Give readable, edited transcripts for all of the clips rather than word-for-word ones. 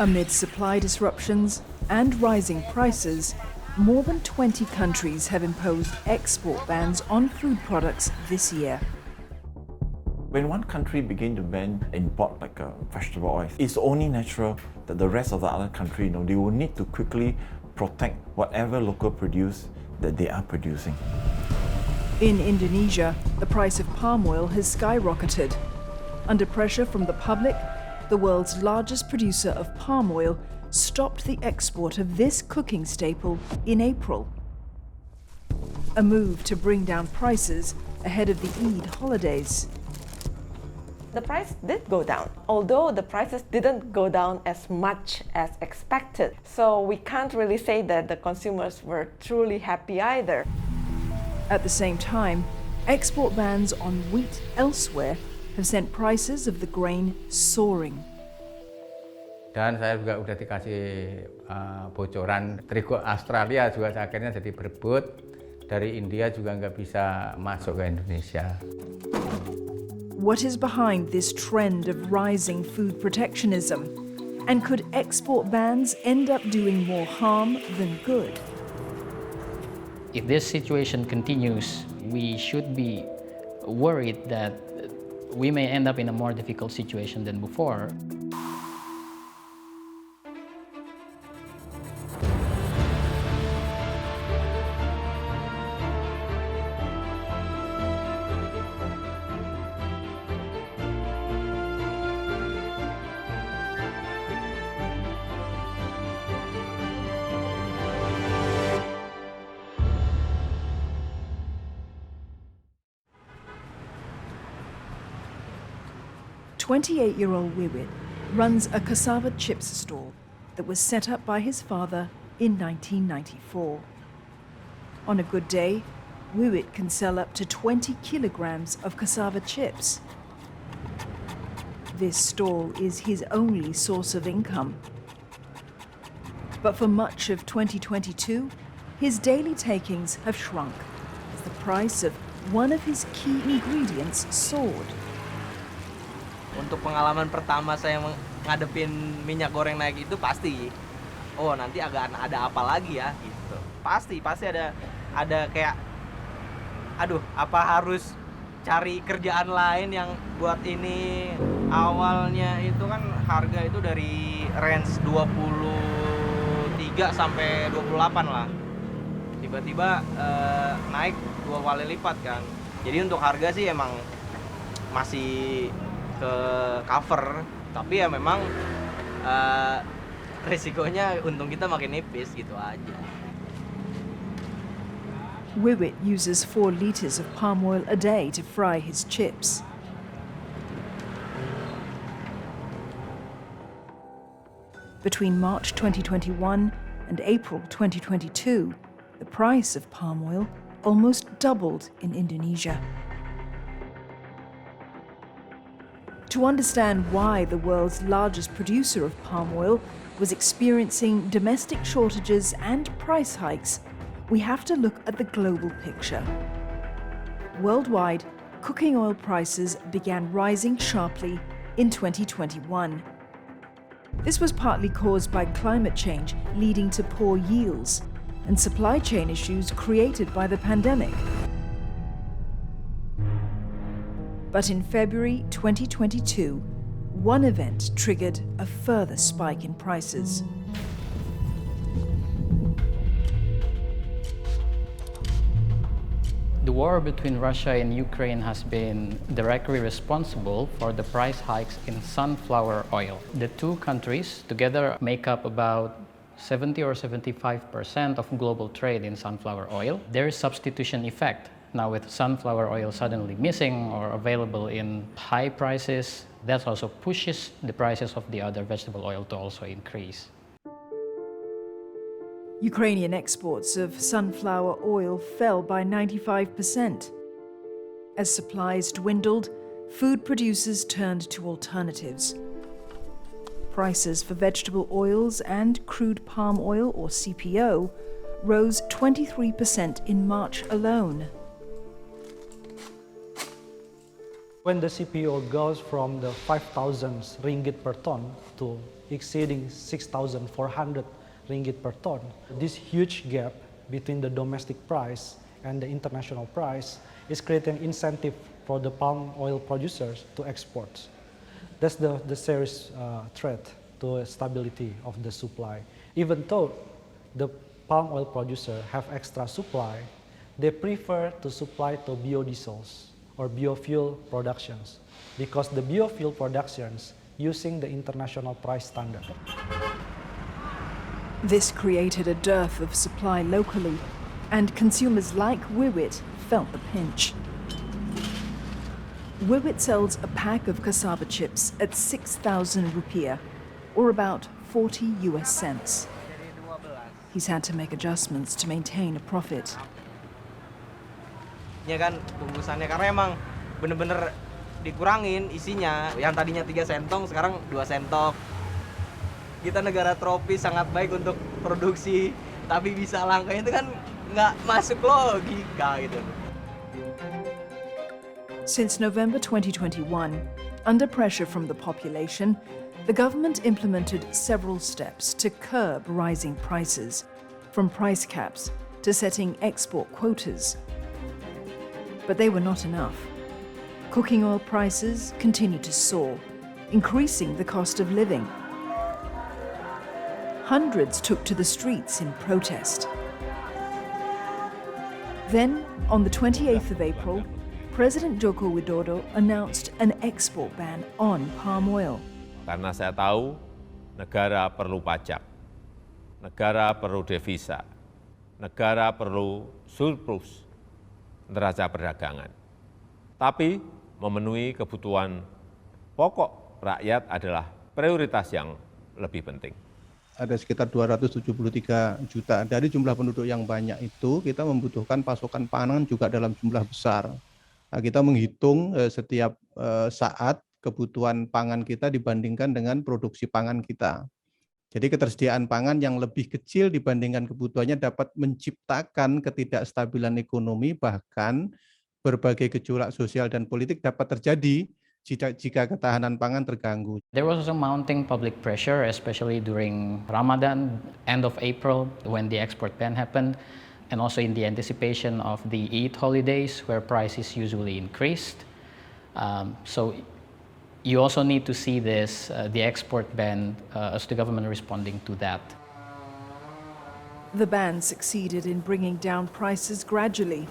Amid supply disruptions and rising prices, more than 20 countries have imposed export bans on food products this year. When one country begins to ban import like vegetable oil, it's only natural that the rest of the other country, they will need to quickly protect whatever local produce that they are producing. In Indonesia, the price of palm oil has skyrocketed. Under pressure from the public, the world's largest producer of palm oil stopped the export of this cooking staple in April. A move to bring down prices ahead of the Eid holidays. The price did go down, although the prices didn't go down as much as expected. So we can't really say that the consumers were truly happy either. At the same time, export bans on wheat elsewhere have sent prices of the grain soaring. Dan saya juga udah dikasih bocoran terigu Australia juga akhirnya jadi berebut, dari India juga nggak bisa masuk ke Indonesia. What is behind this trend of rising food protectionism? And could export bans end up doing more harm than good? If this situation continues, we should be worried that we may end up in a more difficult situation than before. "28-year-old Wiwit runs a cassava chips stall that was set up by his father in 1994. On a good day, Wiwit can sell up to 20 kilograms of cassava chips. This stall is his only source of income. But for much of 2022, his daily takings have shrunk as the price of one of his key ingredients soared. Untuk pengalaman pertama saya ngadepin minyak goreng naik itu pasti, oh nanti agak ada apa lagi ya gitu. Pasti ada kayak, aduh apa harus cari kerjaan lain yang buat ini. Awalnya itu kan harga itu dari range 23 sampai 28 lah. Tiba-tiba naik 2 kali lipat kan. Jadi untuk harga sih emang masih ke cover, tapi ya memang resikonya untung kita makin nipis gitu aja. Wiwit uses 4 liters of palm oil a day to fry his chips. Between March 2021 and April 2022, the price of palm oil almost doubled in Indonesia. To understand why the world's largest producer of palm oil was experiencing domestic shortages and price hikes, we have to look at the global picture. Worldwide, cooking oil prices began rising sharply in 2021. This was partly caused by climate change leading to poor yields and supply chain issues created by the pandemic. But in February 2022, one event triggered a further spike in prices. The war between Russia and Ukraine has been directly responsible for the price hikes in sunflower oil. The two countries together make up about 70 or 75% of global trade in sunflower oil. There is substitution effect. Now with sunflower oil suddenly missing or available in high prices, that also pushes the prices of the other vegetable oil to also increase. Ukrainian exports of sunflower oil fell by 95%. As supplies dwindled, food producers turned to alternatives. Prices for vegetable oils and crude palm oil, or CPO, rose 23% in March alone. When the CPO goes from the 5,000 ringgit per ton to exceeding 6,400 ringgit per ton, this huge gap between the domestic price and the international price is creating incentive for the palm oil producers to export. That's the serious threat to stability of the supply. Even though the palm oil producer have extra supply, they prefer to supply to biodiesels or biofuel productions because the biofuel productions using the international price standard. This created a dearth of supply locally, and consumers like Wiwit felt the pinch. Wiwit sells a pack of cassava chips at 6,000 rupiah, or about 40 US cents. He's had to make adjustments to maintain a profit. Ya kan bungkusannya karena emang bener-bener dikurangin isinya, yang tadinya 3 sentong sekarang 2 sentok. Kita negara tropis sangat baik untuk produksi, tapi bisa langkanya itu kan nggak masuk logika gitu. Since November 2021, under pressure from the population, the government implemented several steps to curb rising prices, from price caps to setting export quotas. But they were not enough. Cooking oil prices continued to soar, increasing the cost of living. Hundreds took to the streets in protest. Then, on the 28th of April, President Joko Widodo announced an export ban on palm oil. Karena saya tahu negara perlu pajak, negara perlu devisa, negara perlu surplus neraca perdagangan. Tapi memenuhi kebutuhan pokok rakyat adalah prioritas yang lebih penting. Ada sekitar 273 juta. Dari jumlah penduduk yang banyak itu, kita membutuhkan pasokan pangan juga dalam jumlah besar. Nah, kita menghitung setiap saat kebutuhan pangan kita dibandingkan dengan produksi pangan kita. Jadi ketersediaan pangan yang lebih kecil dibandingkan kebutuhannya dapat menciptakan ketidakstabilan ekonomi, bahkan berbagai gejolak sosial dan politik dapat terjadi jika ketahanan pangan terganggu. There was also mounting public pressure, especially during Ramadan, end of April, when the export ban happened, and also in the anticipation of the Eid holidays, where prices usually increased. So you also need to see this, the export ban, as the government responding to that. The ban succeeded in bringing down prices gradually.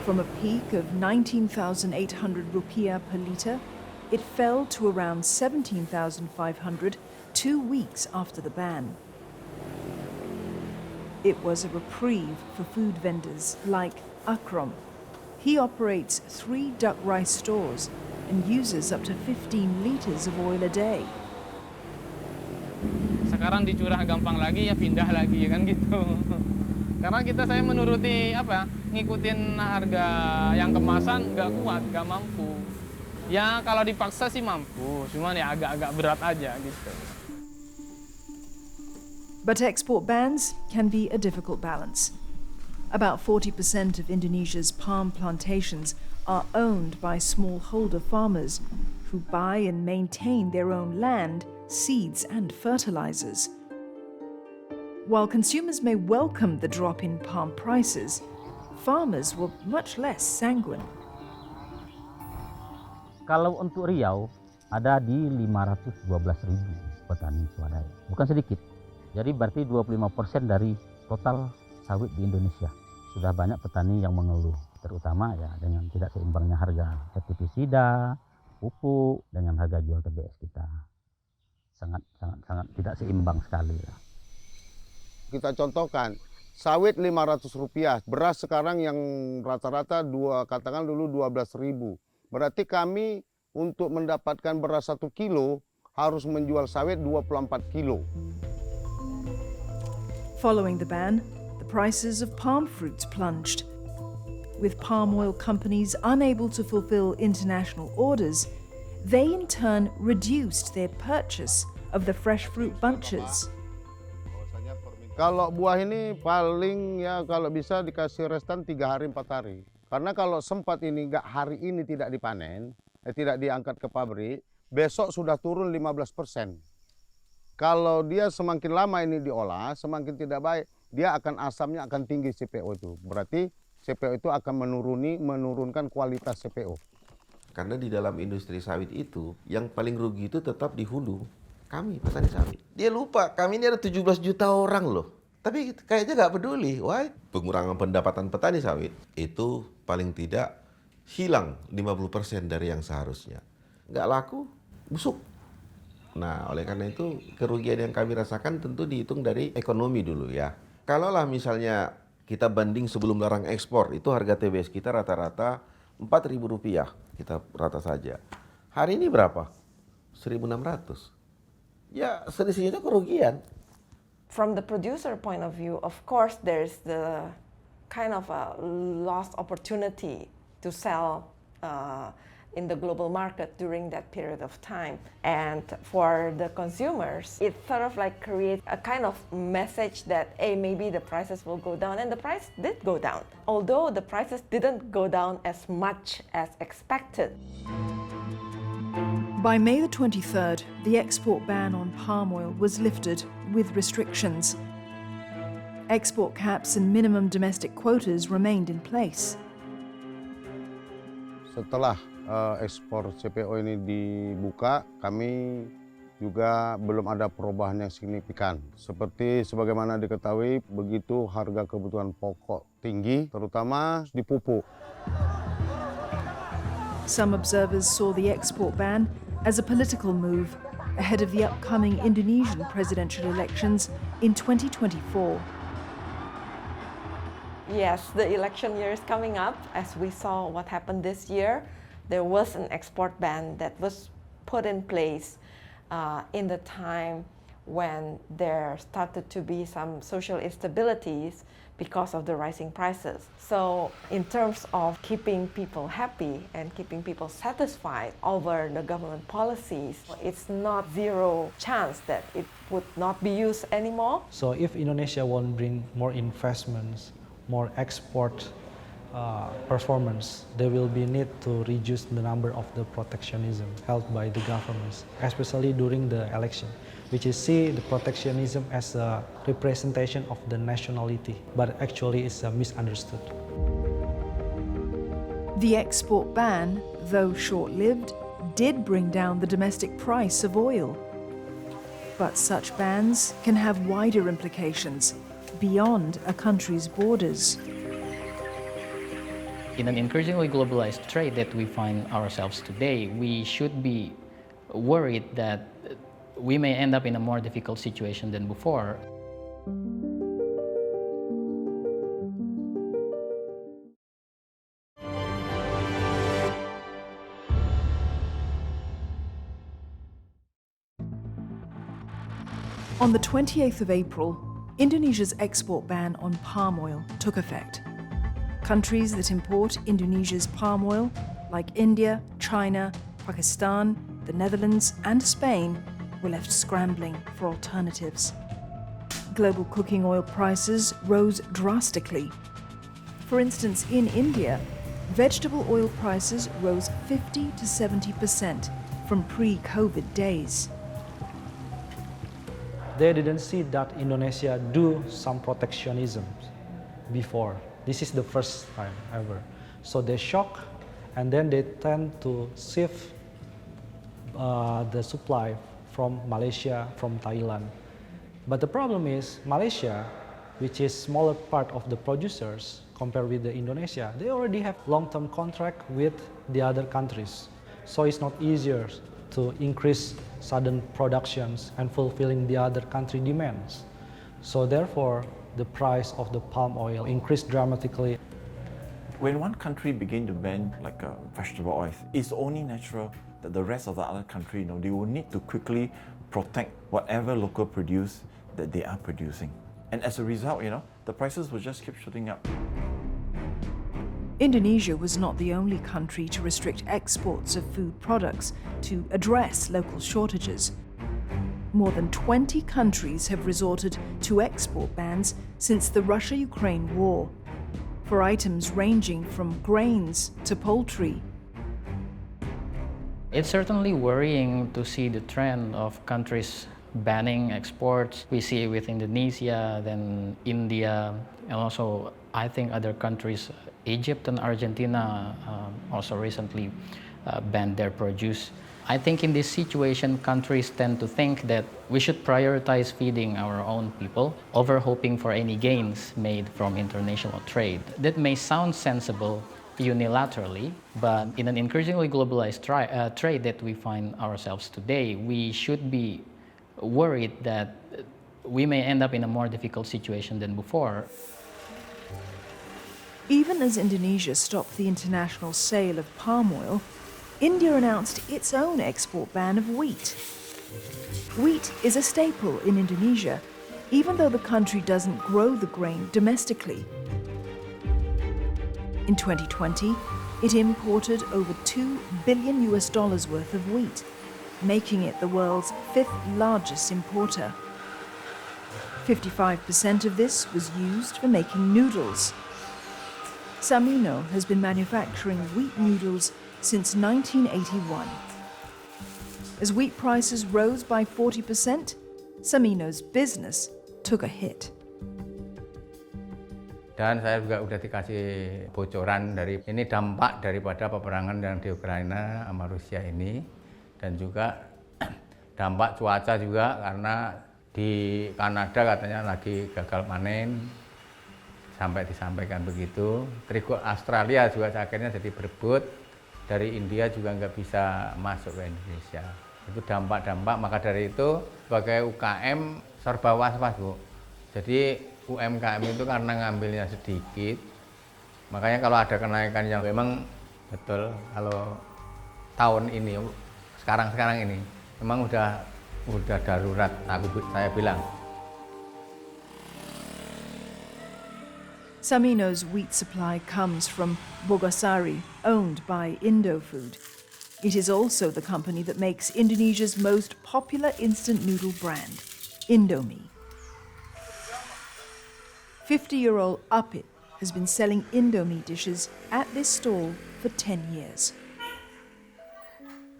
From a peak of 19,800 rupiah per litre, it fell to around 17,500 2 weeks after the ban. It was a reprieve for food vendors like Akram. He operates 3 duck rice stores and uses up to 15 litres of oil a day. Sekarang dicurah gampang lagi ya pindah lagi kan gitu. Karena saya menuruti ngikutin harga yang kemasan nggak kuat, nggak mampu. Ya kalau dipaksa sih mampu, cuman ya agak-agak berat aja gitu. But export bans can be a difficult balance. About 40% of Indonesia's palm plantations are owned by smallholder farmers who buy and maintain their own land, seeds and fertilizers. While consumers may welcome the drop in palm prices, farmers were much less sanguine. Kalau untuk Riau, ada di 512.000 petani swadaya. Bukan sedikit. Jadi berarti 25% dari total sawit di Indonesia. Sudah banyak petani yang mengeluh, terutama ya dengan tidak seimbangnya harga pestisida, pupuk dengan harga jual TBS kita. Sangat tidak seimbang sekali ya. Kita contohkan, sawit Rp500, beras sekarang yang rata-rata katakan dulu 12.000. Berarti kami untuk mendapatkan beras 1 kilo harus menjual sawit 24 kilo. Following the ban, the prices of palm fruits plunged. With palm oil companies unable to fulfill international orders, they in turn reduced their purchase of the fresh fruit bunches. Kalau buah ini paling ya kalau bisa dikasih restan 3 hari 4 hari. Karena kalau sempat ini hari ini tidak dipanen, tidak diangkat ke pabrik, besok sudah turun 15%. Kalau dia semakin lama ini diolah, semakin tidak baik, dia akan asamnya akan tinggi CPO itu. Berarti CPO itu akan menurunkan kualitas CPO. Karena di dalam industri sawit itu, yang paling rugi itu tetap di hulu. Kami, petani sawit. Dia lupa, kami ini ada 17 juta orang loh. Tapi kayaknya nggak peduli. Why? Pengurangan pendapatan petani sawit itu paling tidak hilang 50% dari yang seharusnya. Nggak laku, busuk. Nah, oleh karena itu kerugian yang kami rasakan tentu dihitung dari ekonomi dulu ya. Kalaulah misalnya kita banding sebelum larang ekspor, itu harga TBS kita rata-rata Rp4.000 kita rata saja. Hari ini berapa? 1.600. Ya, selisihnya kerugian. From the producer point of view, of course, there's the kind of a lost opportunity to sell in the global market during that period of time. And for the consumers, it sort of like creates a kind of message that, hey, maybe the prices will go down. And the price did go down, although the prices didn't go down as much as expected. By May the 23rd, the export ban on palm oil was lifted with restrictions. Export caps and minimum domestic quotas remained in place. Setelah ekspor CPO ini dibuka, kami juga belum ada perubahan yang signifikan. Seperti sebagaimana diketahui, begitu harga kebutuhan pokok tinggi, terutama di pupuk. Some observers saw the export ban as a political move ahead of the upcoming Indonesian presidential elections in 2024. Yes, the election year is coming up. As we saw what happened this year, there was an export ban that was put in place in the time when there started to be some social instabilities because of the rising prices. So in terms of keeping people happy and keeping people satisfied over the government policies, it's not zero chance that it would not be used anymore. So if Indonesia won't bring more investments, more export performance, there will be need to reduce the number of the protectionism held by the governments, especially during the election, which is see the protectionism as a representation of the nationality, but actually it's misunderstood. The export ban, though short-lived, did bring down the domestic price of oil. But such bans can have wider implications beyond a country's borders. In an increasingly globalized trade that we find ourselves today, we should be worried that we may end up in a more difficult situation than before. On the 28th of April, Indonesia's export ban on palm oil took effect. Countries that import Indonesia's palm oil, like India, China, Pakistan, the Netherlands, and Spain, were left scrambling for alternatives. Global cooking oil prices rose drastically. For instance, in India, vegetable oil prices rose 50 to 70% from pre-COVID days. They didn't see that Indonesia do some protectionism before. This is the first time ever. So they shock, and then they tend to shift the supply from Malaysia, from Thailand. But the problem is Malaysia, which is smaller part of the producers compared with the Indonesia, they already have long-term contract with the other countries. So it's not easier to increase sudden productions and fulfilling the other country demands. So therefore, the price of the palm oil increased dramatically. When one country begin to ban vegetable oils, it's only natural that the rest of the other country, they will need to quickly protect whatever local produce that they are producing. And as a result, the prices will just keep shooting up. Indonesia was not the only country to restrict exports of food products to address local shortages. More than 20 countries have resorted to export bans since the Russia-Ukraine war. for items ranging from grains to poultry. It's certainly worrying to see the trend of countries banning exports. We see it with Indonesia, then India, and also I think other countries, Egypt and Argentina also recently banned their produce. I think in this situation, countries tend to think that we should prioritize feeding our own people over hoping for any gains made from international trade. That may sound sensible unilaterally, but in an increasingly globalized trade that we find ourselves today, we should be worried that we may end up in a more difficult situation than before. Even as Indonesia stopped the international sale of palm oil, India announced its own export ban of wheat. Wheat is a staple in Indonesia, even though the country doesn't grow the grain domestically. In 2020, it imported over $2 billion worth of wheat, making it the world's 5th largest importer. 55% of this was used for making noodles. Samino has been manufacturing wheat noodles since 1981. As wheat prices rose by 40%, Samino's business took a hit. Dan saya juga udah dikasih bocoran dari ini dampak daripada peperangan yang di Ukraina sama Rusia ini, dan juga dampak cuaca juga karena di Kanada katanya lagi gagal panen, sampai disampaikan begitu. Terigu Australia juga akhirnya jadi berebut, dari India juga nggak bisa masuk ke Indonesia. Itu dampak-dampak, maka dari itu sebagai UKM serba was-was, Bu. Jadi UMKM itu karena ngambilnya sedikit, makanya kalau ada kenaikan yang memang betul, kalau tahun ini, sekarang ini, memang udah darurat, saya bilang. Samino's wheat supply comes from Bogasari, owned by Indofood. It is also the company that makes Indonesia's most popular instant noodle brand, Indomie. 50-year-old Apit has been selling Indomie dishes at this stall for 10 years.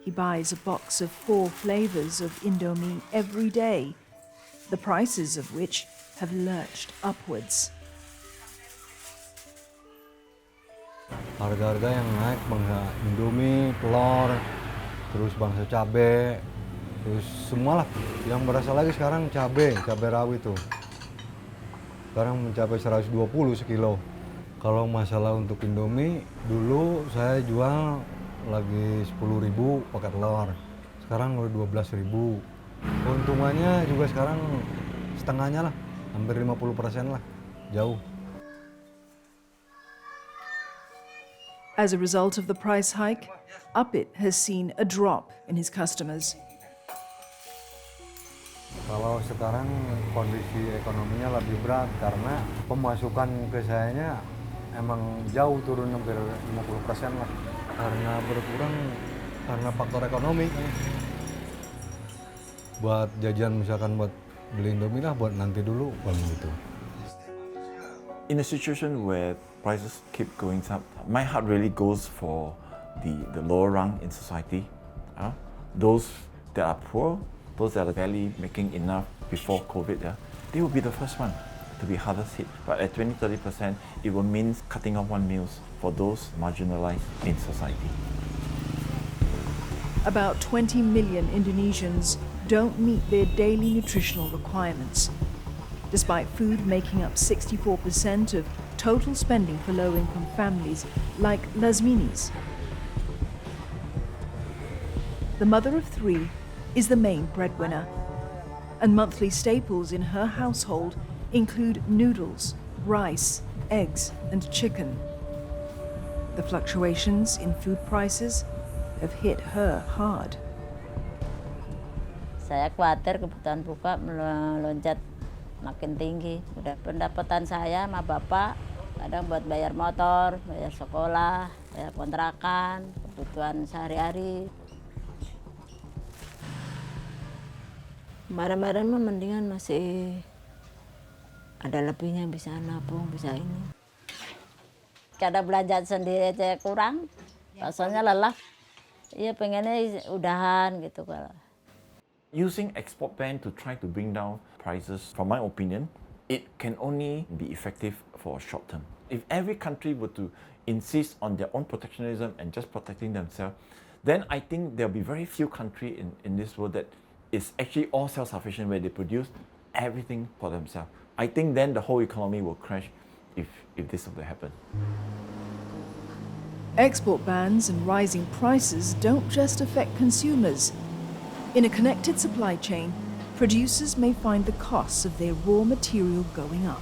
He buys a box of 4 flavors of Indomie every day, the prices of which have lurched upwards. Harga-harga yang naik, bangsa Indomie, telur, terus bangsa cabai, terus semualah. Yang berasa lagi sekarang cabai rawit tuh. Sekarang mencapai 120 sekilo. Kalau masalah untuk Indomie, dulu saya jual lagi 10.000 pakai telur. Sekarang udah 12.000. Keuntungannya juga sekarang setengahnya lah, hampir 50% lah, jauh. As a result of the price hike, Apit has seen a drop in his customers. Kalau sekarang kondisi ekonominya lebih berat karena pemasukan ke sayanya emang jauh turun hampir 50% lah. Karena berkurang karena faktor ekonomi. Buat jajan misalkan buat beli Indomie lah buat nanti dulu, gitu. In a situation where prices keep going up, my heart really goes for the lower rung in society. Those that are poor, those that are barely making enough before COVID, they will be the first one to be hardest hit. But at 20-30%, it will mean cutting off one meals for those marginalized in society. About 20 million Indonesians don't meet their daily nutritional requirements. Despite food making up 64% of total spending for low-income families like Lasmini's. The mother of 3 is the main breadwinner, and monthly staples in her household include noodles, rice, eggs, and chicken. The fluctuations in food prices have hit her hard. Saya khawatir kebutuhan pokok melonjak makin tinggi. Udah pendapatan saya sama bapak kadang buat bayar motor, bayar sekolah, bayar kontrakan, kebutuhan sehari-hari. Kemarin-kemarin mah mendingan masih ada lebihnya, bisa nabung, bisa ini. kadang belanja sendiri aja kurang, rasanya lelah. Iya pengennya udahan gitu kalau. Using export ban to try to bring down prices, from my opinion, it can only be effective for a short term. If every country were to insist on their own protectionism and just protecting themselves, then I think there'll be very few countries in this world that is actually all self-sufficient, where they produce everything for themselves. I think then the whole economy will crash if this were to happen. Export bans and rising prices don't just affect consumers. In a connected supply chain, producers may find the costs of their raw material going up.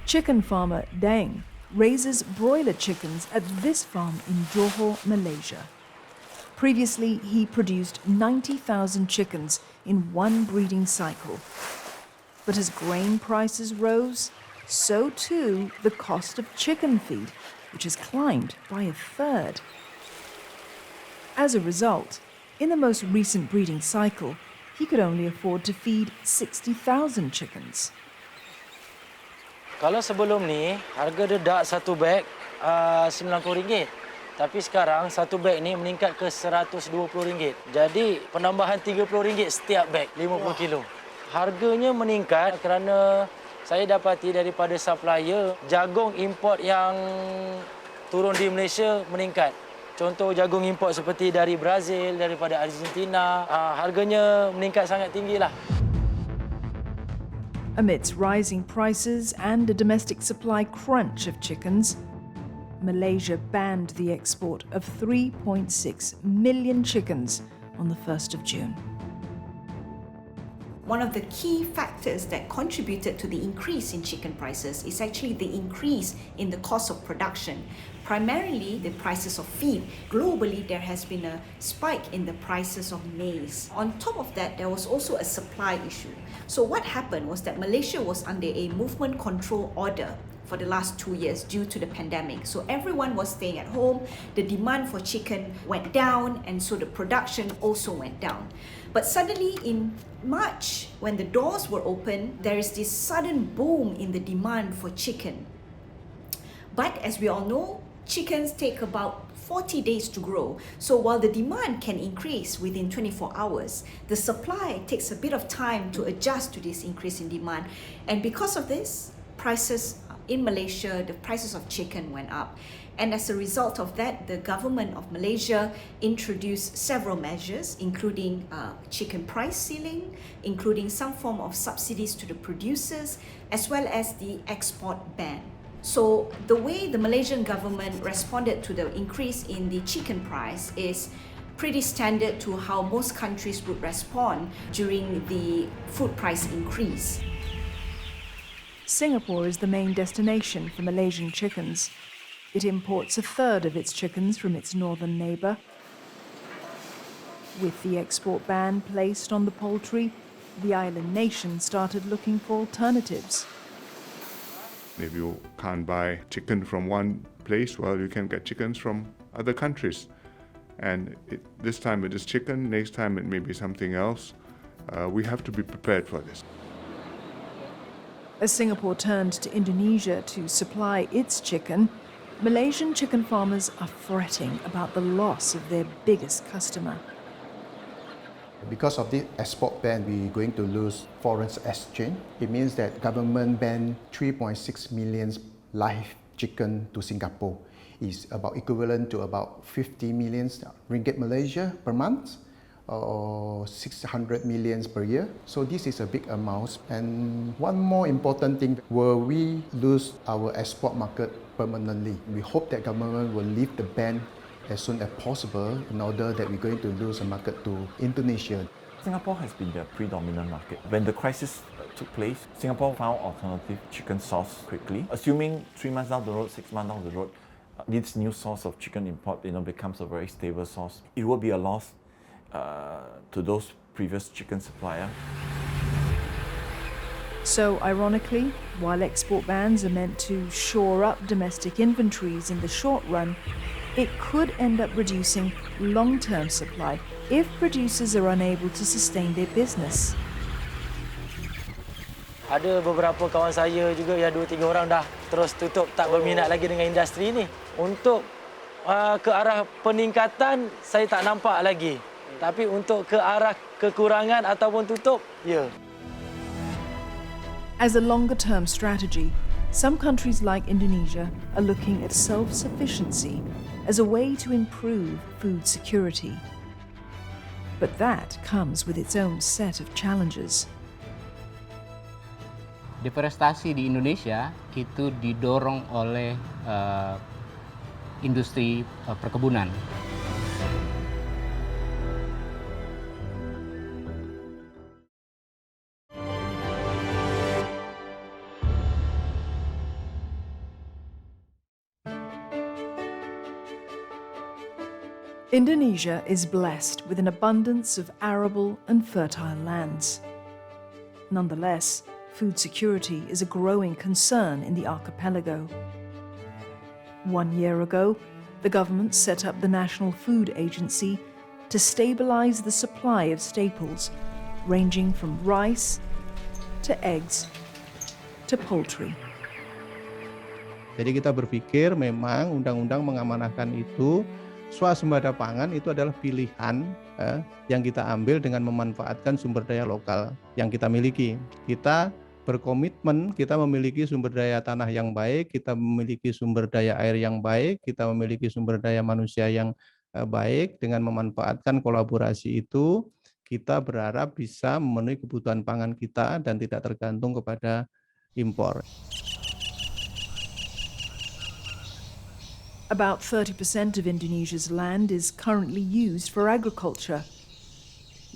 Chicken farmer Deng raises broiler chickens at this farm in Johor, Malaysia. Previously, he produced 90,000 chickens in one breeding cycle. But as grain prices rose, so too the cost of chicken feed, which has climbed by a third. As a result, in the most recent breeding cycle, he could only afford to feed 60,000 chickens. Kalau sebelum ni, harga dedak satu beg RM90. Tapi sekarang satu beg ni meningkat ke RM120. Jadi penambahan RM30 setiap beg, 50 kilo. Harganya meningkat kerana saya dapati daripada supplier, jagung import yang turun di Malaysia meningkat. Contoh jagung import seperti dari Brazil, daripada Argentina, harganya meningkat sangat tinggilah. Amidst rising prices and a domestic supply crunch of chickens, Malaysia banned the export of 3.6 million chickens on the 1st of June. One of the key factors that contributed to the increase in chicken prices is actually the increase in the cost of production, primarily the prices of feed. Globally, there has been a spike in the prices of maize. On top of that, there was also a supply issue. So what happened was that Malaysia was under a movement control order for the last 2 years due to the pandemic. So everyone was staying at home, the demand for chicken went down, and so the production also went down. But suddenly in March, when the doors were open, there is this sudden boom in the demand for chicken. But as we all know, chickens take about 40 days to grow. So while the demand can increase within 24 hours, the supply takes a bit of time to adjust to this increase in demand. And because of this, prices in Malaysia, the prices of chicken went up. And as a result of that, the government of Malaysia introduced several measures, including chicken price ceiling, including some form of subsidies to the producers, as well as the export ban. So the way the Malaysian government responded to the increase in the chicken price is pretty standard to how most countries would respond during the food price increase. Singapore is the main destination for Malaysian chickens. It imports a third of its chickens from its northern neighbour. With the export ban placed on the poultry, the island nation started looking for alternatives. If you can't buy chicken from one place, well, you can get chickens from other countries. And this time it is chicken, next time it may be something else. We have to be prepared for this. As Singapore turned to Indonesia to supply its chicken, Malaysian chicken farmers are fretting about the loss of their biggest customer. Because of the export ban, we're going to lose foreign exchange. It means that government banned 3.6 million live chicken to Singapore. It's about equivalent to about 50 million ringgit Malaysia per month, or 600 million per year. So this is a big amount. And one more important thing, will we lose our export market permanently? We hope that government will lift the ban as soon as possible in order that we're going to lose a market to Indonesia. Singapore has been their predominant market. When the crisis took place, Singapore found alternative chicken source quickly. Assuming 3 months down the road, 6 months down the road, this new source of chicken import becomes a very stable source. It will be a loss to those previous chicken suppliers. So, ironically, while export bans are meant to shore up domestic inventories in the short run, it could end up reducing long-term supply if producers are unable to sustain their business. Ada beberapa kawan saya juga yang 2-3 orang dah terus tutup, tak berminat lagi dengan industri ini. Untuk ke arah peningkatan saya tak nampak lagi. Tapi untuk ke arah kekurangan ataupun tutup, ya. As a longer-term strategy, some countries like Indonesia are looking at self-sufficiency as a way to improve food security. But that comes with its own set of challenges. Deforestasi di Indonesia itu didorong oleh industri perkebunan. Indonesia is blessed with an abundance of arable and fertile lands. Nonetheless, food security is a growing concern in the archipelago. 1 year ago, the government set up the National Food Agency to stabilize the supply of staples, ranging from rice to eggs to poultry. Jadi kita berpikir memang undang-undang mengamanahkan itu, swasembada pangan itu adalah pilihan yang kita ambil dengan memanfaatkan sumber daya lokal yang kita miliki. Kita berkomitmen, kita memiliki sumber daya tanah yang baik, kita memiliki sumber daya air yang baik, kita memiliki sumber daya manusia yang baik. Dengan memanfaatkan kolaborasi itu, kita berharap bisa memenuhi kebutuhan pangan kita dan tidak tergantung kepada impor. About 30% of Indonesia's land is currently used for agriculture.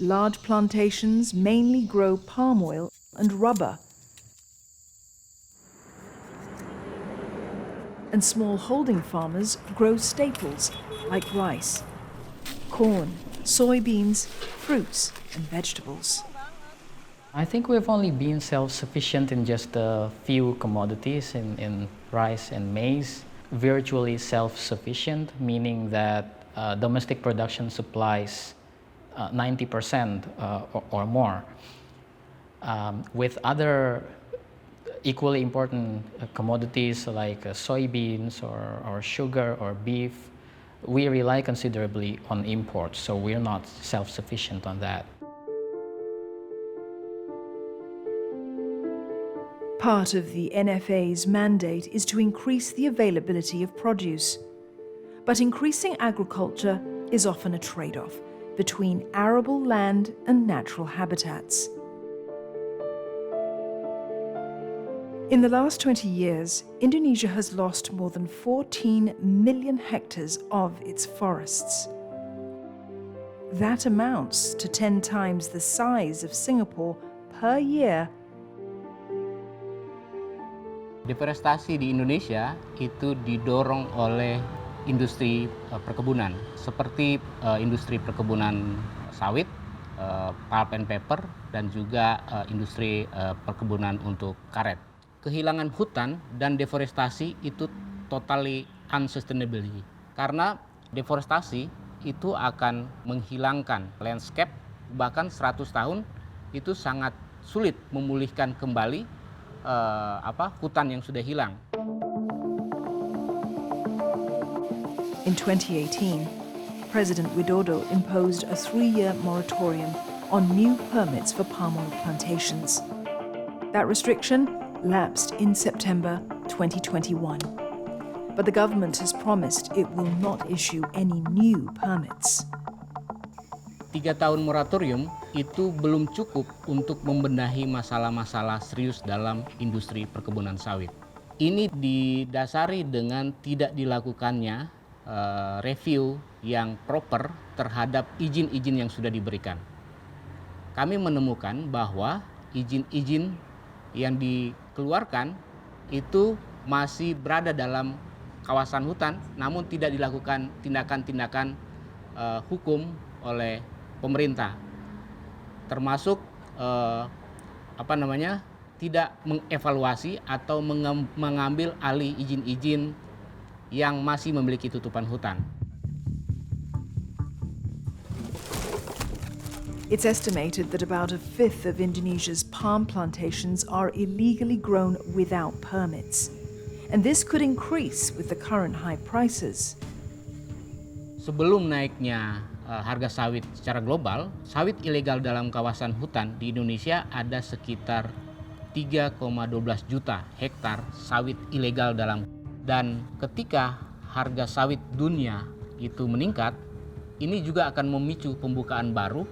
Large plantations mainly grow palm oil and rubber. And small holding farmers grow staples like rice, corn, soybeans, fruits and vegetables. I think we've only been self-sufficient in just a few commodities in rice and maize. Virtually self-sufficient, meaning that domestic production supplies 90% or more. With other equally important commodities like soybeans or sugar or beef, we rely considerably on imports, so we're not self-sufficient on that. Part of the NFA's mandate is to increase the availability of produce. But increasing agriculture is often a trade-off between arable land and natural habitats. In the last 20 years, Indonesia has lost more than 14 million hectares of its forests. That amounts to 10 times the size of Singapore per year. Deforestasi di Indonesia itu didorong oleh industri perkebunan, seperti industri perkebunan sawit, pulp and paper, dan juga industri perkebunan untuk karet. Kehilangan hutan dan deforestasi itu totally unsustainable, karena deforestasi itu akan menghilangkan landscape, bahkan 100 tahun itu sangat sulit memulihkan kembali hutan yang sudah hilang. In 2018, President Widodo imposed a 3-year moratorium on new permits for palm oil plantations. That restriction lapsed in September 2021. But the government has promised it will not issue any new permits. 3 tahun moratorium itu belum cukup untuk membenahi masalah-masalah serius dalam industri perkebunan sawit. Ini didasari dengan tidak dilakukannya review yang proper terhadap izin-izin yang sudah diberikan. Kami menemukan bahwa izin-izin yang dikeluarkan itu masih berada dalam kawasan hutan, namun tidak dilakukan tindakan-tindakan hukum oleh pemerintah, termasuk tidak mengevaluasi atau mengambil alih izin-izin yang masih memiliki tutupan hutan. It's estimated that about a fifth of Indonesia's palm plantations are illegally grown without permits. And this could increase with the current high prices. Sebelum naiknya harga sawit secara global, sawit ilegal dalam kawasan hutan di Indonesia ada sekitar 3,12 juta hektar sawit ilegal dalam. Dan ketika harga sawit dunia itu meningkat, ini juga akan memicu pembukaan baru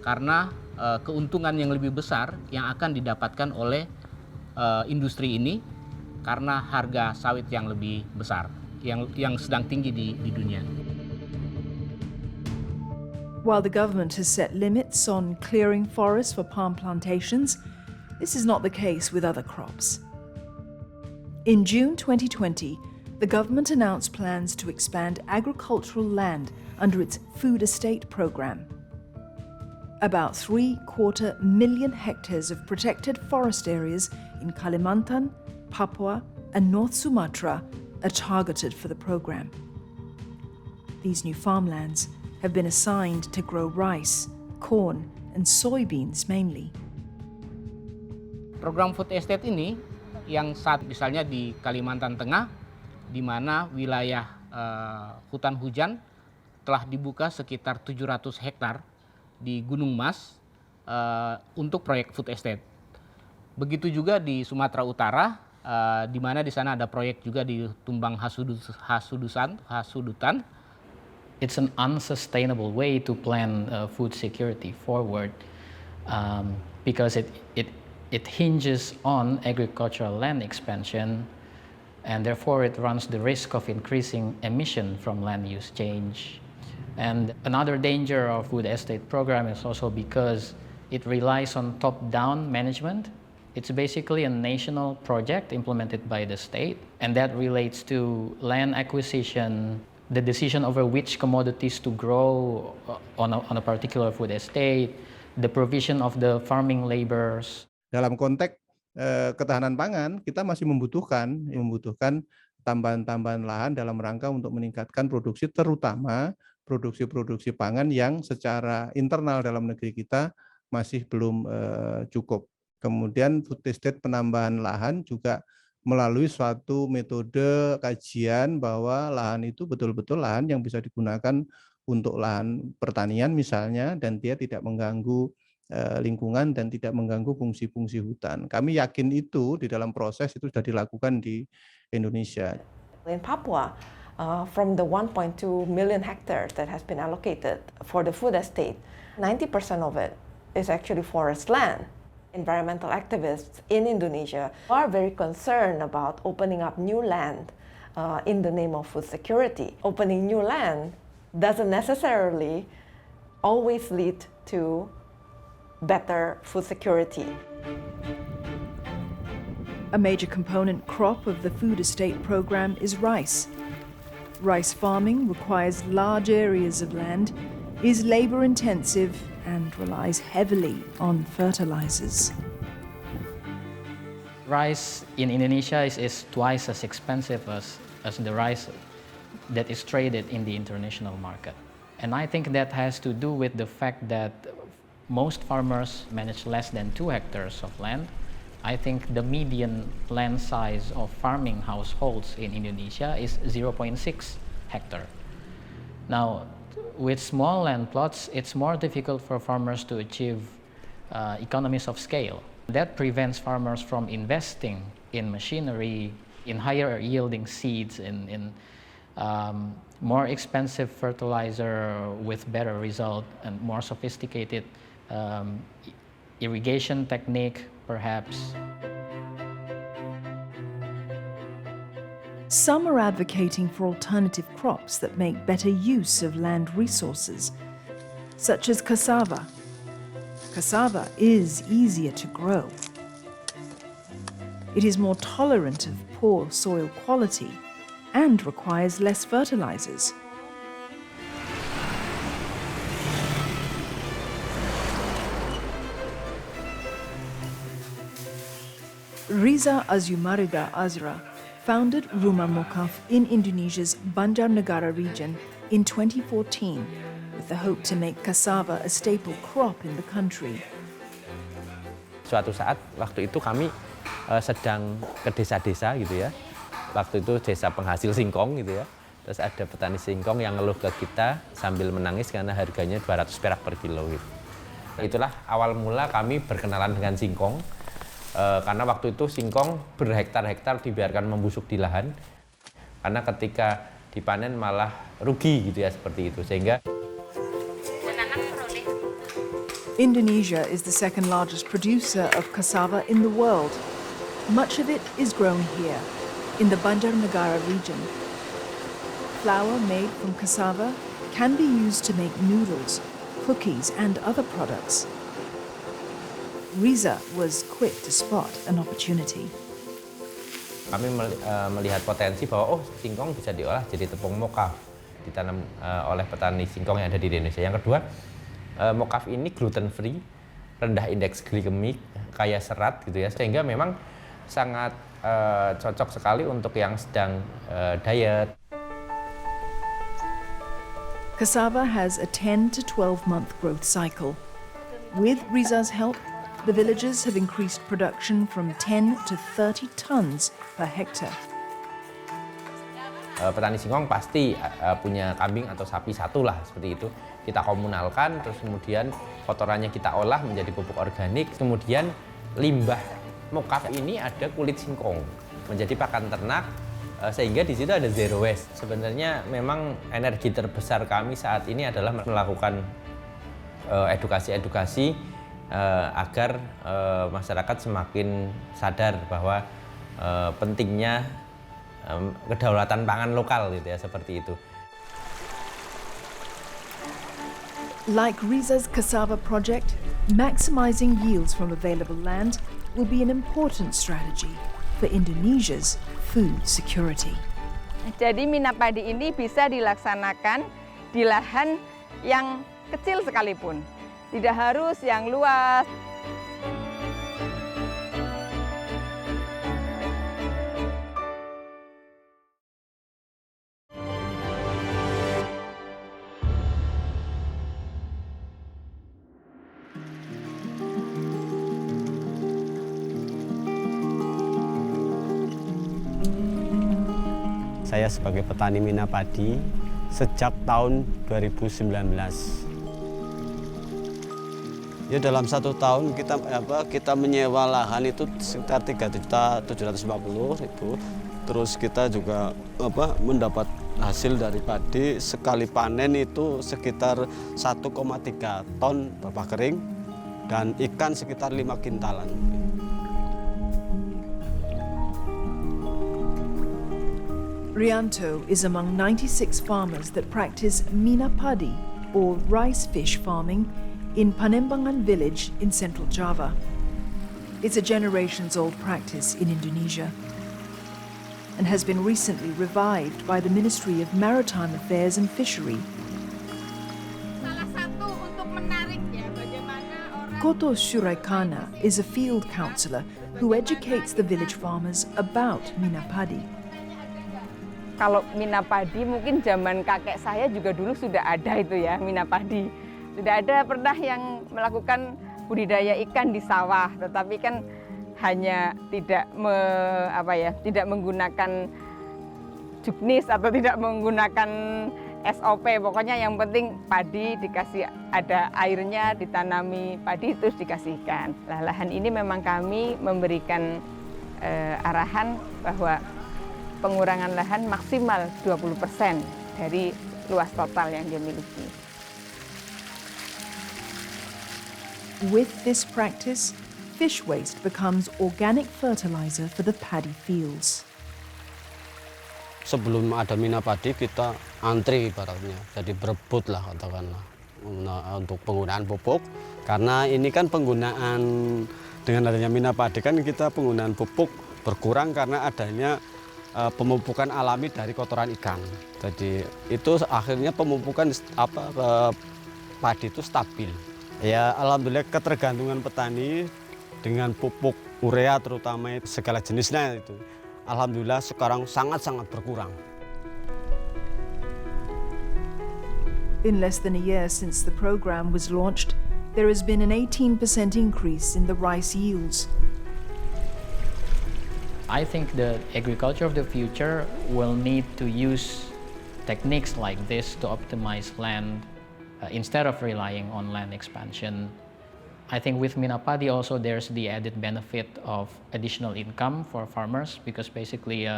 karena keuntungan yang lebih besar yang akan didapatkan oleh industri ini karena harga sawit yang lebih besar, yang sedang tinggi di dunia. While the government has set limits on clearing forests for palm plantations, this is not the case with other crops. In June 2020, the government announced plans to expand agricultural land under its food estate program. About 750,000 hectares of protected forest areas in Kalimantan, Papua, and North Sumatra are targeted for the program. These new farmlands have been assigned to grow rice, corn, and soybeans mainly. Program food estate ini yang saat misalnya di Kalimantan Tengah, di mana wilayah hutan hujan telah dibuka sekitar 700 hektar di Gunung Mas untuk proyek food estate. Begitu juga di Sumatera Utara, di mana di sana ada proyek juga di Tumbang Hasudutan. It's an unsustainable way to plan food security forward because it hinges on agricultural land expansion, and therefore it runs the risk of increasing emission from land use change. And another danger of food estate program is also because it relies on top-down management. It's basically a national project implemented by the state, and that relates to land acquisition, the decision over which commodities to grow on a particular food estate, the provision of the farming laborers. Dalam konteks ketahanan pangan, kita masih membutuhkan tambahan-tambahan lahan dalam rangka untuk meningkatkan produksi, terutama produksi-produksi pangan yang secara internal dalam negeri kita masih belum cukup. Kemudian food estate penambahan lahan juga melalui suatu metode kajian bahwa lahan itu betul-betul lahan yang bisa digunakan untuk lahan pertanian misalnya, dan dia tidak mengganggu lingkungan dan tidak mengganggu fungsi-fungsi hutan. Kami yakin itu di dalam proses itu sudah dilakukan di Indonesia. In Papua, from the 1.2 million hectares that has been allocated for the food estate, 90% of it is actually forest land. Environmental activists in Indonesia are very concerned about opening up new land in the name of food security. Opening new land doesn't necessarily always lead to better food security. A major component crop of the food estate program is rice. Rice farming requires large areas of land, is labor-intensive, and relies heavily on fertilizers. Rice in Indonesia is twice as expensive as the rice that is traded in the international market. And I think that has to do with the fact that most farmers manage less than 2 hectares of land. I think the median land size of farming households in Indonesia is 0.6 hectare. Now, with small land plots, it's more difficult for farmers to achieve economies of scale. That prevents farmers from investing in machinery, in higher yielding seeds, in more expensive fertilizer with better result, and more sophisticated irrigation technique, perhaps. Some are advocating for alternative crops that make better use of land resources, such as cassava. Cassava is easier to grow. It is more tolerant of poor soil quality and requires less fertilizers. Riza Azumarida Azra founded Rumah Mokaf in Indonesia's Banjarnegara region in 2014 with with the hope to make cassava a staple crop in the country. Suatu saat waktu itu kami sedang ke desa-desa gitu ya. Waktu itu desa penghasil singkong gitu ya. Terus ada petani singkong yang ngeluh ke kita sambil menangis karena harganya 200 perak per kilo gitu. Itulah awal mula kami berkenalan dengan singkong. Karena waktu itu singkong berhektar-hektar dibiarkan membusuk di lahan. Karena ketika dipanen malah rugi gitu ya, seperti itu. Sehingga Indonesia is the second largest producer of cassava in the world. Much of it is grown here, in the Banjarnegara region. Flour made from cassava can be used to make noodles, cookies and other products. Riza was quick to spot an opportunity. kami melihat potensi bahwa singkong bisa diolah jadi tepung mokaf, ditanam oleh petani singkong yang ada di Indonesia. Yang kedua, mokaf ini gluten free, rendah indeks glikemik, kaya serat gitu ya, sehingga memang sangat cocok sekali untuk yang sedang diet. Cassava has a 10 to 12-month growth cycle. With Riza's help, the villagers have increased production from 10 to 30 tons per hectare. Petani singkong pasti punya kambing atau sapi satu lah, seperti itu. Kita komunalkan, terus kemudian kotorannya kita olah menjadi pupuk organik. Kemudian limbah mokaf ini ada kulit singkong, menjadi pakan ternak, sehingga di situ ada zero waste. Sebenarnya memang energi terbesar kami saat ini adalah melakukan edukasi-edukasi agar masyarakat semakin sadar bahwa pentingnya kedaulatan pangan lokal gitu ya, seperti itu. Like Riza's cassava project, maximizing yields from available land will be an important strategy for Indonesia's food security. Jadi mina padi ini bisa dilaksanakan di lahan yang kecil sekalipun. Tidak harus yang luas. Saya sebagai petani mina padi sejak tahun 2019. Ya dalam 1 tahun kita menyewa lahan itu sekitar 3.750.000. Terus kita juga mendapat hasil dari padi sekali panen itu sekitar 1,3 ton buah kering dan ikan sekitar 5 kintalan. Rianto is among 96 farmers that practice mina padi, or rice fish farming, in Panembangan village in central Java. It's a generations-old practice in Indonesia and has been recently revived by the Ministry of Maritime Affairs and Fishery. Koto Suraikana is a field councillor who educates the village farmers about mina padi. Kalau mina padi mungkin zaman kakek saya juga dulu sudah ada itu ya, mina padi. Sudah ada pernah yang melakukan budidaya ikan di sawah, tetapi kan hanya tidak menggunakan juknis atau tidak menggunakan SOP. Pokoknya yang penting padi dikasih ada airnya, ditanami padi terus dikasihkan. Lahan ini memang kami memberikan arahan bahwa pengurangan lahan maksimal 20% dari luas total yang dia miliki. With this practice, fish waste becomes organic fertilizer for the paddy fields. Sebelum ada mina padi kita antri ibaratnya, jadi berebut lah katakanlah untuk penggunaan pupuk. Karena ini kan penggunaan dengan adanya mina padi kan kita penggunaan pupuk berkurang karena adanya pemupukan alami dari kotoran ikan. Jadi itu akhirnya pemupukan padi itu stabil. Ya alhamdulillah ketergantungan petani dengan pupuk urea terutama segala jenisnya itu alhamdulillah sekarang sangat-sangat berkurang. In less than a year since the program was launched, there has been an 18% increase in the rice yields. I think the agriculture of the future will need to use techniques like this to optimize land instead of relying on land expansion. I think with Minapadi also there's the added benefit of additional income for farmers because basically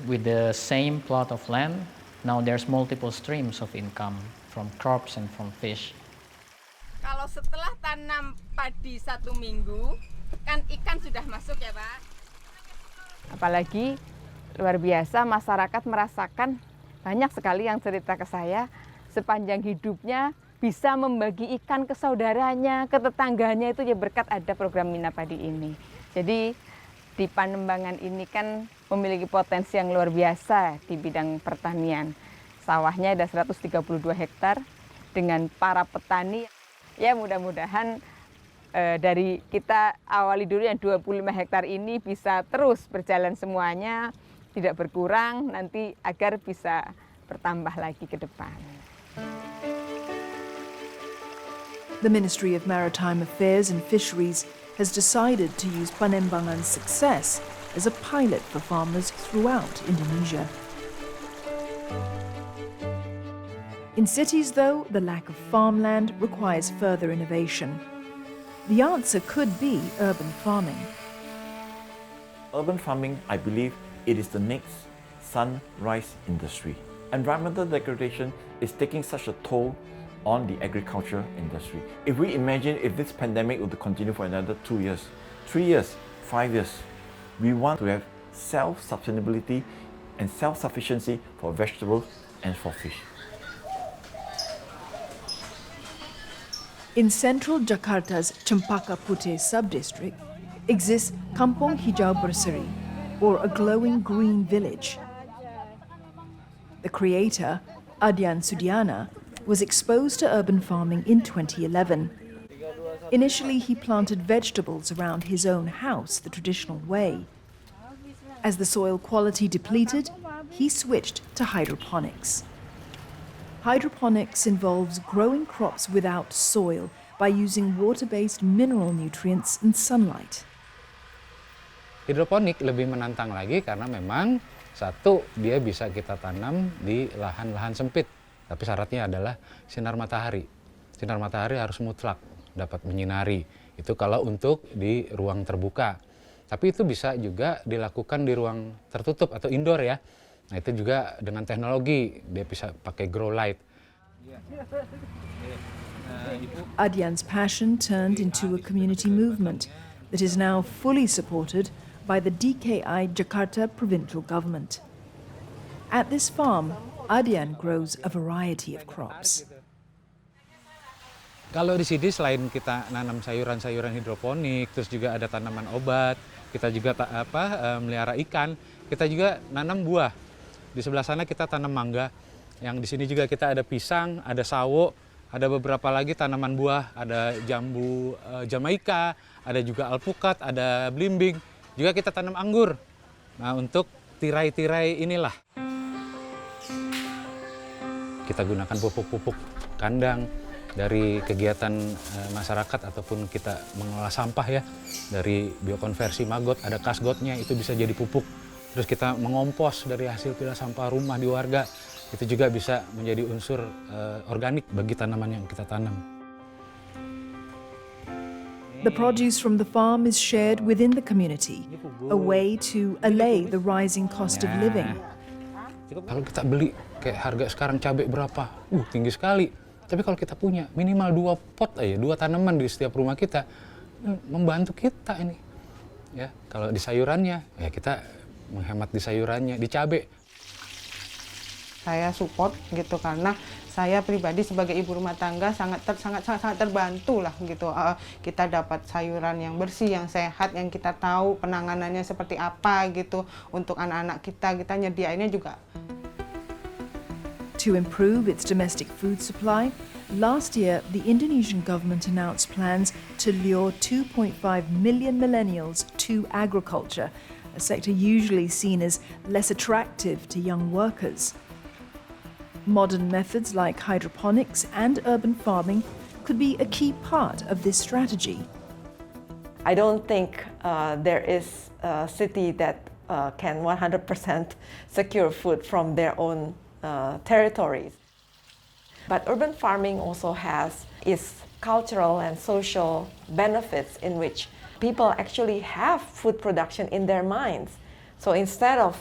with the same plot of land, now there's multiple streams of income from crops and from fish. Kalau setelah tanam padi 1 minggu, kan ikan sudah masuk ya Pak. Apalagi luar biasa masyarakat merasakan banyak sekali yang cerita ke saya sepanjang hidupnya bisa membagi ikan ke saudaranya, ke tetangganya itu ya berkat ada program Minapadi ini. Jadi di Panembangan ini kan memiliki potensi yang luar biasa di bidang pertanian. Sawahnya ada 132 hektar dengan para petani. Ya mudah-mudahan dari kita awali dulu yang 25 hektar ini bisa terus berjalan semuanya, tidak berkurang nanti agar bisa bertambah lagi ke depan. The Ministry of Maritime Affairs and Fisheries has decided to use Panembangan's success as a pilot for farmers throughout Indonesia. In cities, though, the lack of farmland requires further innovation. The answer could be urban farming. Urban farming, I believe, it is the next sunrise industry. Environmental degradation is taking such a toll on the agriculture industry. If we imagine if this pandemic would continue for another 2 years, 3 years, 5 years, we want to have self-sustainability and self-sufficiency for vegetables and for fish. In central Jakarta's Cempaka Putih sub-district exists Kampung Hijau Berseri, or a glowing green village. The creator, Adyan Sudiana, was exposed to urban farming in 2011. Initially, he planted vegetables around his own house the traditional way. As the soil quality depleted, he switched to hydroponics. Hydroponics involves growing crops without soil by using water-based mineral nutrients and sunlight. Hidroponik lebih menantang lagi karena memang satu, dia bisa kita tanam di lahan-lahan sempit. Tapi syaratnya adalah sinar matahari. Sinar matahari harus mutlak, dapat menyinari. Itu kalau untuk di ruang terbuka. Tapi itu bisa juga dilakukan di ruang tertutup atau indoor ya. Nah itu juga dengan teknologi, dia bisa pakai grow light. Adyan's passion turned into a community movement that is now fully supported by the DKI Jakarta provincial government. At this farm, Adyan grows a variety of crops. Kalau di sini selain kita nanam sayuran-sayuran hidroponik, terus juga ada tanaman obat, kita juga melihara ikan, kita juga nanam buah. Di sebelah sana kita tanam mangga, yang di sini juga kita ada pisang, ada sawo, ada beberapa lagi tanaman buah, ada jambu Jamaika, ada juga alpukat, ada belimbing, juga kita tanam anggur. Nah untuk tirai-tirai inilah. Kita gunakan pupuk-pupuk kandang dari kegiatan masyarakat ataupun kita mengelola sampah ya, dari biokonversi maggot, ada kasgotnya, itu bisa jadi pupuk. Terus kita mengompos dari hasil pilah sampah rumah di warga, itu juga bisa menjadi unsur organik bagi tanaman yang kita tanam. The produce from the farm is shared within the community, a way to allay the rising cost of living. Kalau kita beli kayak harga sekarang cabai berapa? Tinggi sekali. Tapi kalau kita punya minimal 2 pot aja, 2 tanaman di setiap rumah kita, membantu kita ini. Ya, kalau di sayurannya, ya kita menghemat di sayurannya, di cabai. Saya support gitu karena saya pribadi sebagai ibu rumah tangga sangat terbantu lah gitu. Kita dapat sayuran yang bersih, yang sehat, yang kita tahu penanganannya seperti apa gitu. Untuk anak-anak kita nyediainnya juga. To improve its domestic food supply, last year the Indonesian government announced plans to lure 2.5 million millennials to agriculture, a sector usually seen as less attractive to young workers. Modern methods like hydroponics and urban farming could be a key part of this strategy. I don't think there is a city that can 100% secure food from their own territories. But urban farming also has its cultural and social benefits in which people actually have food production in their minds. So instead of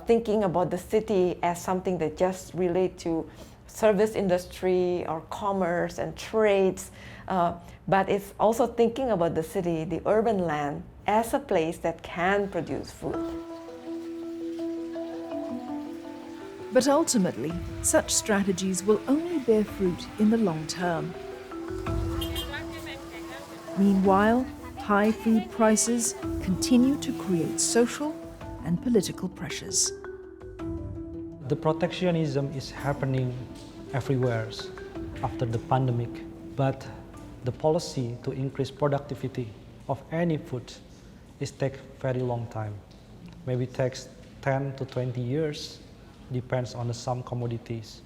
thinking about the city as something that just relate to service industry or commerce and trades, but it's also thinking about the city, the urban land, as a place that can produce food. But ultimately, such strategies will only bear fruit in the long term. Meanwhile, high food prices continue to create social and political pressures. The protectionism is happening everywhere after the pandemic, but the policy to increase productivity of any food is take very long time. Maybe takes 10 to 20 years, depends on some commodities.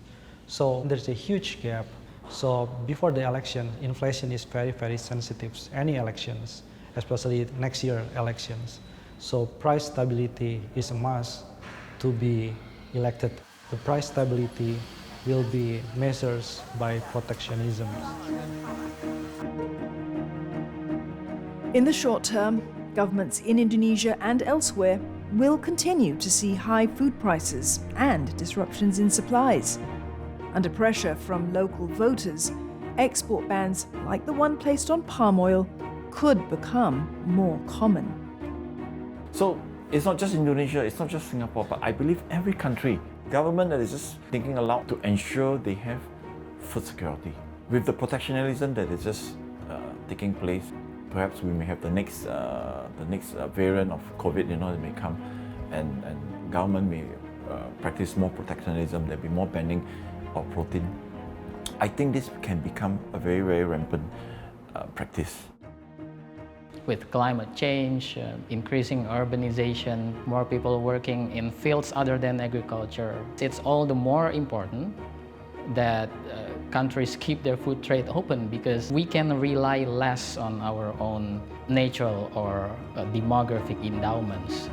So there's a huge gap. So before the election, inflation is very, very sensitive. Any elections, especially next year elections. So price stability is a must to be elected. The price stability will be measured by protectionism. In the short term, governments in Indonesia and elsewhere will continue to see high food prices and disruptions in supplies. Under pressure from local voters, export bans like the one placed on palm oil could become more common. So it's not just Indonesia, it's not just Singapore, but I believe every country, government that is just thinking aloud to ensure they have food security. With the protectionism that is just taking place, perhaps we may have the next variant of COVID, that may come, and government may practice more protectionism. There'll be more banning of protein. I think this can become a very, very rampant practice. With climate change, increasing urbanization, more people working in fields other than agriculture, it's all the more important that countries keep their food trade open, because we can rely less on our own natural or demographic endowments.